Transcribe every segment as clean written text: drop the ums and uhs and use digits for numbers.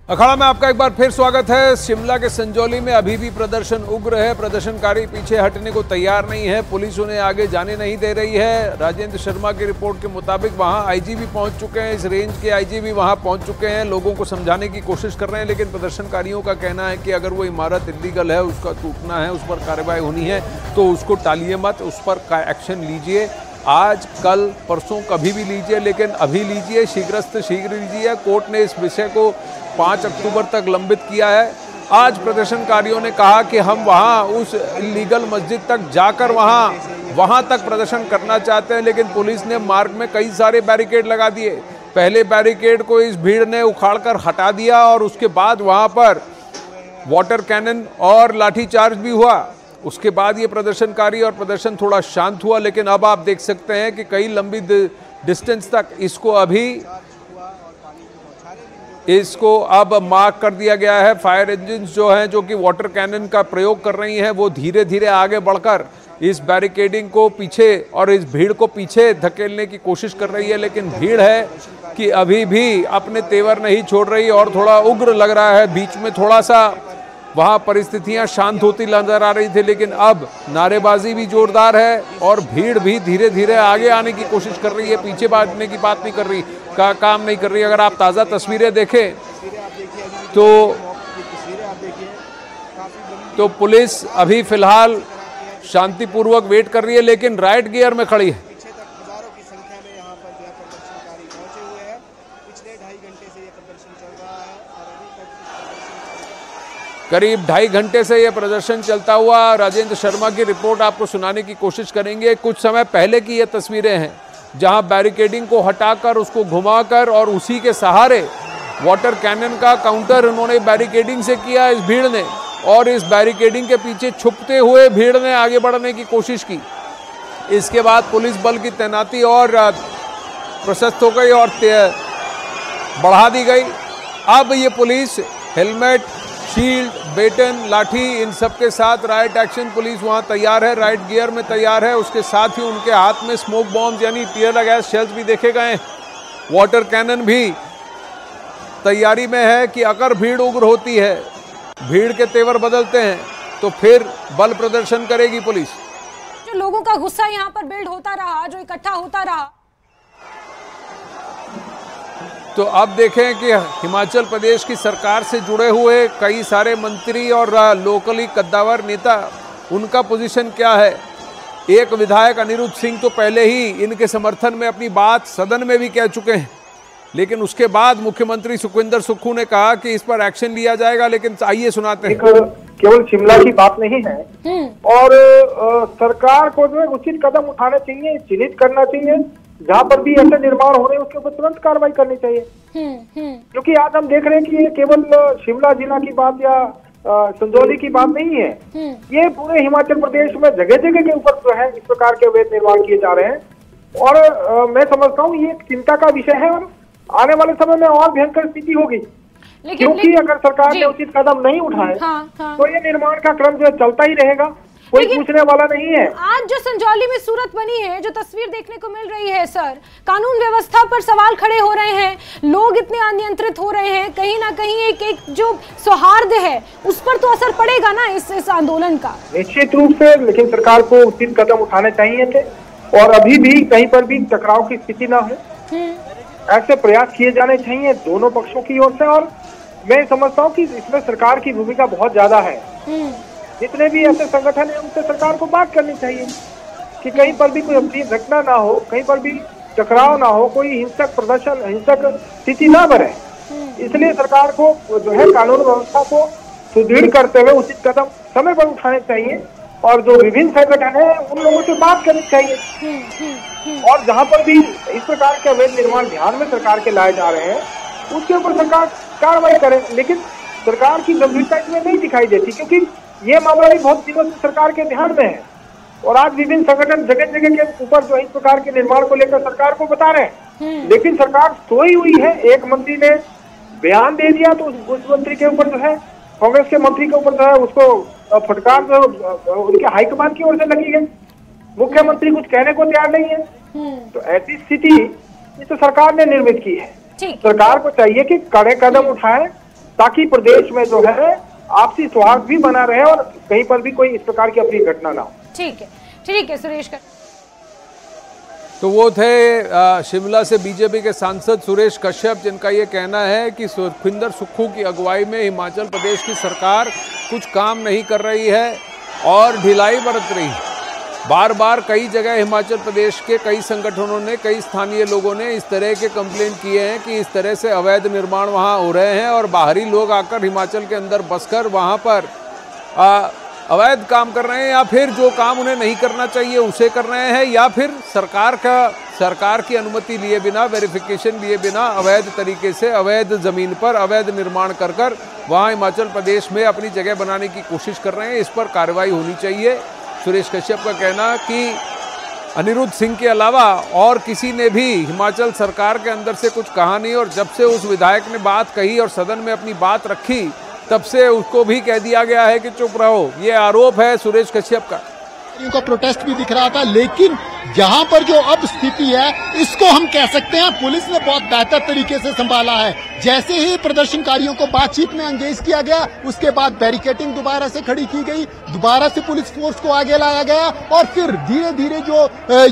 अखाड़ा में आपका एक बार फिर स्वागत है। शिमला के संजौली में अभी भी प्रदर्शन उग्र है। प्रदर्शनकारी पीछे हटने को तैयार नहीं है। पुलिस उन्हें आगे जाने नहीं दे रही है। राजेंद्र शर्मा की रिपोर्ट के मुताबिक वहां आईजी भी पहुंच चुके हैं। इस रेंज के आईजी भी वहां पहुंच चुके हैं। लोगों को समझाने की कोशिश कर रहे हैं, लेकिन प्रदर्शनकारियों का कहना है कि अगर वो इमारत इलीगल है, उसका टूटना है, उस पर कार्रवाई होनी है तो उसको टालिए मत, उस पर एक्शन लीजिए। आज कल परसों कभी भी लीजिए, लेकिन अभी लीजिए, शीघ्रस्थ शीघ्र लीजिए। कोर्ट ने इस विषय को 5 अक्टूबर तक लंबित किया है। आज प्रदर्शनकारियों ने कहा कि हम वहां उस इलीगल मस्जिद तक जाकर वहां तक प्रदर्शन करना चाहते हैं, लेकिन पुलिस ने मार्ग में कई सारे बैरिकेड लगा दिए। पहले बैरिकेड को इस भीड़ ने उखाड़कर हटा दिया और उसके बाद वहां पर वाटर कैनन और लाठीचार्ज भी हुआ। उसके बाद ये प्रदर्शनकारी और प्रदर्शन थोड़ा शांत हुआ, लेकिन अब आप देख सकते हैं कि कई लंबी डिस्टेंस तक इसको अब मार्क कर दिया गया है। फायर इंजन जो हैं, जो कि वाटर कैनन का प्रयोग कर रही हैं, वो धीरे धीरे आगे बढ़कर इस बैरिकेडिंग को पीछे और इस भीड़ को पीछे धकेलने की कोशिश कर रही है। लेकिन भीड़ है कि अभी भी अपने तेवर नहीं छोड़ रही और थोड़ा उग्र लग रहा है। बीच में थोड़ा सा वहाँ परिस्थितियाँ शांत होती नजर आ रही थी, लेकिन अब नारेबाजी भी जोरदार है और भीड़ भी धीरे धीरे आगे आने की कोशिश कर रही है। पीछे भागने की बात नहीं कर रही, काम नहीं कर रही। अगर आप ताज़ा तस्वीरें देखें तो पुलिस अभी फिलहाल शांतिपूर्वक वेट कर रही है, लेकिन राइट गियर में खड़ी है। करीब 2.5 घंटे से यह प्रदर्शन चलता हुआ। राजेंद्र शर्मा की रिपोर्ट आपको सुनाने की कोशिश करेंगे। कुछ समय पहले की ये तस्वीरें हैं, जहां बैरिकेडिंग को हटाकर, उसको घुमाकर और उसी के सहारे वाटर कैनन का काउंटर उन्होंने बैरिकेडिंग से किया इस भीड़ ने, और इस बैरिकेडिंग के पीछे छुपते हुए भीड़ ने आगे बढ़ने की कोशिश की। इसके बाद पुलिस बल की तैनाती और प्रशस्त हो गई और बढ़ा दी गई। अब ये पुलिस हेलमेट, शील्ड, बेटन, लाठी, इन सब के साथ राइट एक्शन पुलिस वहां तैयार है, राइट गियर में तैयार है। उसके साथ ही उनके हाथ में स्मोक बॉम्ब यानी टियर गैस शेल्स भी देखे गए। वाटर कैनन भी तैयारी में है कि अगर भीड़ उग्र होती है, भीड़ के तेवर बदलते हैं, तो फिर बल प्रदर्शन करेगी पुलिस। जो लोगों का गुस्सा यहाँ पर बिल्ड होता रहा, जो इकट्ठा होता रहा, तो अब देखें कि हिमाचल प्रदेश की सरकार से जुड़े हुए कई सारे मंत्री और लोकली कद्दावर नेता, उनका पोजीशन क्या है। एक विधायक अनिरुद्ध सिंह तो पहले ही इनके समर्थन में अपनी बात सदन में भी कह चुके हैं, लेकिन उसके बाद मुख्यमंत्री सुखविंदर सुक्खू ने कहा कि इस पर एक्शन लिया जाएगा। लेकिन आइए सुनाते हैं। केवल शिमला की बात नहीं है और सरकार को जो है उचित कदम उठाने चाहिए, चिन्हित करना चाहिए। जहाँ पर भी ऐसे निर्माण हो रहे हैं उसके ऊपर तुरंत कार्रवाई करनी चाहिए। क्योंकि आज हम देख रहे हैं कि ये केवल शिमला जिला की बात या संजौली की बात नहीं है, ये पूरे हिमाचल प्रदेश में जगह जगह के ऊपर जो है इस प्रकार के अवैध निर्माण किए जा रहे हैं। और मैं समझता हूँ ये एक चिंता का विषय है और आने वाले समय में और भयंकर स्थिति होगी। क्योंकि अगर सरकार ने उचित कदम नहीं उठाए तो ये निर्माण का क्रम जो है चलता ही रहेगा, कोई पूछने वाला नहीं है। आज जो संजौली में सूरत बनी है, जो तस्वीर देखने को मिल रही है सर, कानून व्यवस्था पर सवाल खड़े हो रहे हैं, लोग इतने अनियंत्रित हो रहे हैं, कहीं ना कहीं एक जो सौहार्द है उस पर तो असर पड़ेगा ना इस आंदोलन का। निश्चित रूप से, लेकिन सरकार को उचित कदम उठाने चाहिए थे और अभी भी कहीं पर भी टकराव की स्थिति ना हो, ऐसे प्रयास किए जाने चाहिए दोनों पक्षों की ओर से। और मैं समझता हूँ कि इसमें सरकार की भूमिका बहुत ज्यादा है। जितने भी ऐसे संगठन है उनसे सरकार को बात करनी चाहिए कि कहीं पर भी कोई अप्रिय घटना ना हो, कहीं पर भी टकराव ना हो, कोई हिंसक प्रदर्शन, हिंसक स्थिति ना बने। इसलिए सरकार को जो है कानून व्यवस्था को सुदृढ़ करते हुए उचित कदम समय पर उठाने चाहिए और जो विभिन्न संगठन है उन लोगों से बात करनी चाहिए। और जहाँ पर भी इस प्रकार के अवैध निर्माण ध्यान में सरकार के लाए जा रहे हैं उसके ऊपर सरकार कार्रवाई करे। लेकिन सरकार की गंभीरता इसमें नहीं दिखाई देती, क्योंकि ये मामला भी बहुत दिनों से सरकार के ध्यान में है और आज विभिन्न संगठन जगह जगह के ऊपर जो इस प्रकार के निर्माण को लेकर सरकार को बता रहे हैं, लेकिन सरकार सोई हुई है। एक मंत्री ने बयान दे दिया तो उस मंत्री के ऊपर जो है, कांग्रेस के मंत्री के ऊपर जो है उसको फटकार जो उनके हाईकमान की ओर से लगी है। मुख्यमंत्री कुछ कहने को तैयार नहीं है। तो ऐसी स्थिति ये तो सरकार ने निर्मित की है। सरकार को चाहिए कि कड़े कदम उठाए ताकि प्रदेश में जो है आपसी सौहार्द भी बना रहे और कहीं पर भी कोई इस प्रकार की अप्रिय घटना ना हो। ठीक है सुरेश का। तो वो थे शिमला से बीजेपी के सांसद सुरेश कश्यप, जिनका ये कहना है कि सुखविंदर सुक्खू की अगुवाई में हिमाचल प्रदेश की सरकार कुछ काम नहीं कर रही है और ढिलाई बरत रही है। बार बार कई जगह हिमाचल प्रदेश के कई संगठनों ने, कई स्थानीय लोगों ने इस तरह के कंप्लेंट किए हैं कि इस तरह से अवैध निर्माण वहां हो रहे हैं और बाहरी लोग आकर हिमाचल के अंदर बसकर वहां पर अवैध काम कर रहे हैं, या फिर जो काम उन्हें नहीं करना चाहिए उसे कर रहे हैं, या फिर सरकार की अनुमति लिए बिना, वेरिफिकेशन लिए बिना अवैध तरीके से अवैध जमीन पर अवैध निर्माण कर वहां हिमाचल प्रदेश में अपनी जगह बनाने की कोशिश कर रहे हैं। इस पर कार्रवाई होनी चाहिए। सुरेश कश्यप का कहना कि अनिरुद्ध सिंह के अलावा और किसी ने भी हिमाचल सरकार के अंदर से कुछ कहा नहीं, और जब से उस विधायक ने बात कही और सदन में अपनी बात रखी तब से उसको भी कह दिया गया है कि चुप रहो। ये आरोप है सुरेश कश्यप का। इनको प्रोटेस्ट भी दिख रहा था, लेकिन यहाँ पर जो अब स्थिति है इसको हम कह सकते हैं पुलिस ने बहुत बेहतर तरीके से संभाला है। जैसे ही प्रदर्शनकारियों को बातचीत में एंगेज किया गया, उसके बाद बैरिकेडिंग दोबारा से खड़ी की गई, दोबारा से पुलिस फोर्स को आगे लाया गया और फिर धीरे धीरे जो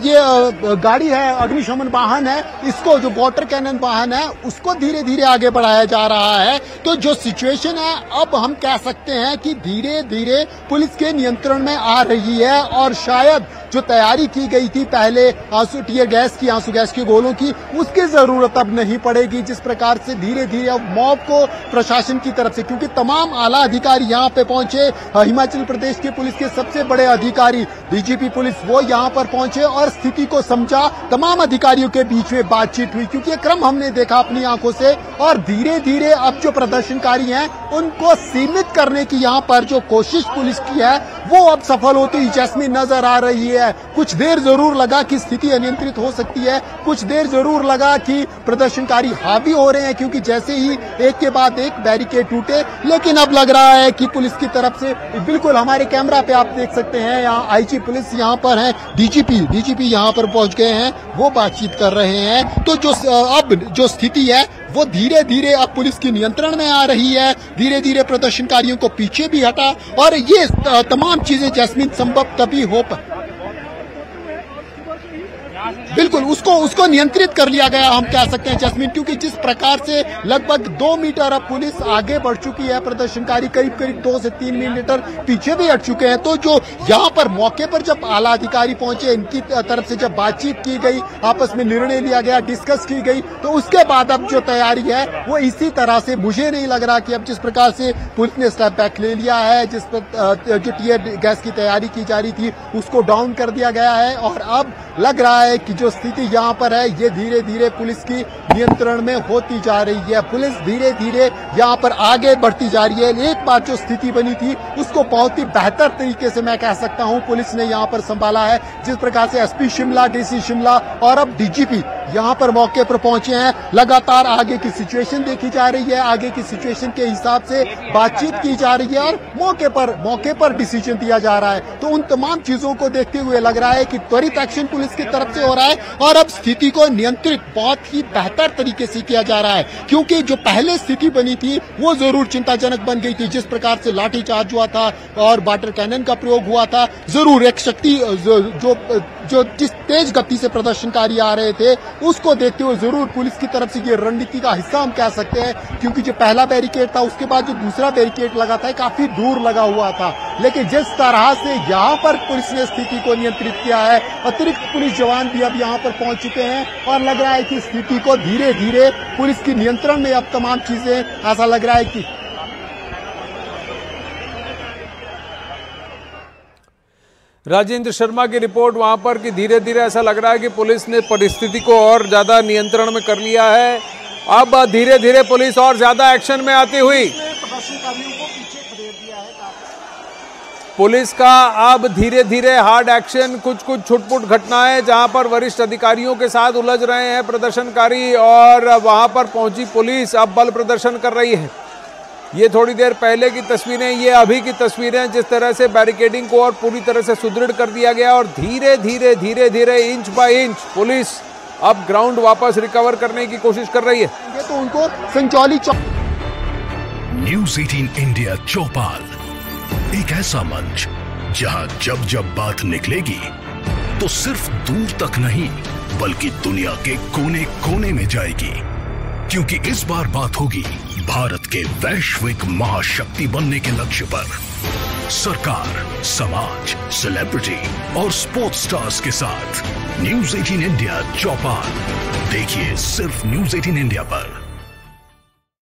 ये गाड़ी है, अग्निशमन वाहन है, इसको जो वाटर कैनन वाहन है उसको धीरे धीरे आगे बढ़ाया जा रहा है। तो जो सिचुएशन है अब हम कह सकते हैं कि धीरे धीरे पुलिस के नियंत्रण में आ रही है और शायद जो तैयारी की गई थी पहले आंसू टीयर गैस की, आंसू गैस के गोलों की, उसकी जरूरत अब नहीं पड़ेगी। जिस प्रकार से धीरे धीरे अब मॉब को प्रशासन की तरफ से, क्योंकि तमाम आला अधिकारी यहाँ पे पहुंचे, हिमाचल प्रदेश के पुलिस के सबसे बड़े अधिकारी डीजीपी पुलिस वो यहाँ पर पहुंचे और स्थिति को समझा। तमाम अधिकारियों के बीच में बातचीत हुई, क्योंकि ये क्रम हमने देखा अपनी आंखों से, और धीरे धीरे अब जो प्रदर्शनकारी हैं उनको सीमित करने की यहाँ पर जो कोशिश पुलिस की है वो अब सफल होती जैस्मिन नजर आ रही है। कुछ देर जरूर लगा कि स्थिति अनियंत्रित हो सकती है, कुछ देर जरूर लगा कि प्रदर्शनकारी हावी हो रहे हैं, क्योंकि जैसे ही एक के बाद एक बैरिकेड टूटे, लेकिन अब लग रहा है कि पुलिस की तरफ से बिल्कुल हमारे कैमरा पे आप देख सकते हैं, यहाँ आईजी पुलिस यहाँ पर है, डीजीपी यहाँ पर पहुंच गए हैं, वो बातचीत कर रहे हैं। तो जो अब जो स्थिति है वो धीरे धीरे अब पुलिस के नियंत्रण में आ रही है, धीरे धीरे प्रदर्शनकारियों को पीछे भी हटा, और ये तमाम चीजें जैस्मिन संभव तभी हो बिल्कुल उसको नियंत्रित कर लिया गया हम कह सकते हैं जैस्मिन, क्योंकि जिस प्रकार से लगभग 2 मीटर अब पुलिस आगे बढ़ चुकी है, प्रदर्शनकारी करीब 2 से 3 मीटर पीछे भी हट चुके हैं। तो जो यहाँ पर मौके पर जब आला अधिकारी पहुंचे, इनकी तरफ से जब बातचीत की गई, आपस में निर्णय लिया गया, डिस्कस की गई, तो उसके बाद अब जो तैयारी है वो इसी तरह से, मुझे नहीं लग रहा कि अब जिस प्रकार से पुलिस ने स्टेप बैक ले लिया है, जिस पर जो टीयर गैस की तैयारी की जा रही थी उसको डाउन कर दिया गया है, और अब लग रहा है कि जो स्थिति यहाँ पर है ये धीरे धीरे पुलिस की नियंत्रण में होती जा रही है। पुलिस धीरे धीरे यहाँ पर आगे बढ़ती जा रही है। एक बार जो स्थिति बनी थी उसको बहुत ही बेहतर तरीके से मैं कह सकता हूँ पुलिस ने यहाँ पर संभाला है। जिस प्रकार से एसपी शिमला, डीसी शिमला और अब डीजीपी यहाँ पर मौके पर पहुंचे हैं, लगातार आगे की सिचुएशन देखी जा रही है, आगे की सिचुएशन के हिसाब से बातचीत की जा रही है और मौके पर डिसीजन दिया जा रहा है। तो उन तमाम चीजों को देखते हुए लग रहा है कि त्वरित एक्शन पुलिस की तरफ से हो रहा है और अब स्थिति को नियंत्रित बहुत ही बेहतर तरीके से किया जा रहा है, क्योंकि जो पहले स्थिति बनी थी वो जरूर चिंताजनक बन गई थी। जिस प्रकार से लाठीचार्ज हुआ था और वाटर कैनन का प्रयोग हुआ था, जरूर एक शक्ति जो जिस तेज गति से प्रदर्शनकारी आ रहे थे उसको देखते हुए जरूर पुलिस की तरफ से ये रणनीति का हिस्सा हम कह सकते हैं, क्योंकि जो पहला बैरिकेड था उसके बाद जो दूसरा बैरिकेड लगा था काफी दूर लगा हुआ था। लेकिन जिस तरह से यहाँ पर पुलिस ने स्थिति को नियंत्रित किया है, अतिरिक्त पुलिस जवान भी अब यहाँ पर पहुंच चुके हैं और लग रहा है कि स्थिति को धीरे धीरे पुलिस की नियंत्रण में अब तमाम चीजें, ऐसा लग रहा है कि राजेंद्र शर्मा की रिपोर्ट वहां पर कि धीरे धीरे ऐसा लग रहा है कि पुलिस ने परिस्थिति को और ज्यादा नियंत्रण में कर लिया है। अब धीरे धीरे पुलिस और ज्यादा एक्शन में आती हुई पुलिस का अब धीरे धीरे हार्ड एक्शन, कुछ छुटपुट घटनाएं जहां पर वरिष्ठ अधिकारियों के साथ उलझ रहे हैं प्रदर्शनकारी और वहां पर पहुंची पुलिस अब बल प्रदर्शन कर रही है। ये थोड़ी देर पहले की तस्वीरें, ये अभी की तस्वीरें, जिस तरह से बैरिकेडिंग को और पूरी तरह से सुदृढ़ कर दिया गया और धीरे धीरे इंच बाय इंच पुलिस अब ग्राउंड वापस रिकवर करने की कोशिश कर रही है। तो उनको संचौली न्यूज 18 इंडिया चौपाल, एक ऐसा मंच जहां जब जब बात निकलेगी तो सिर्फ दूर तक नहीं बल्कि दुनिया के कोने कोने में जाएगी, क्योंकि इस बार बात होगी भारत के वैश्विक महाशक्ति बनने के लक्ष्य पर। सरकार, समाज, सेलिब्रिटी और स्पोर्ट्स स्टार्स के साथ न्यूज 18 इंडिया चौपाल देखिए सिर्फ न्यूज 18 इंडिया पर।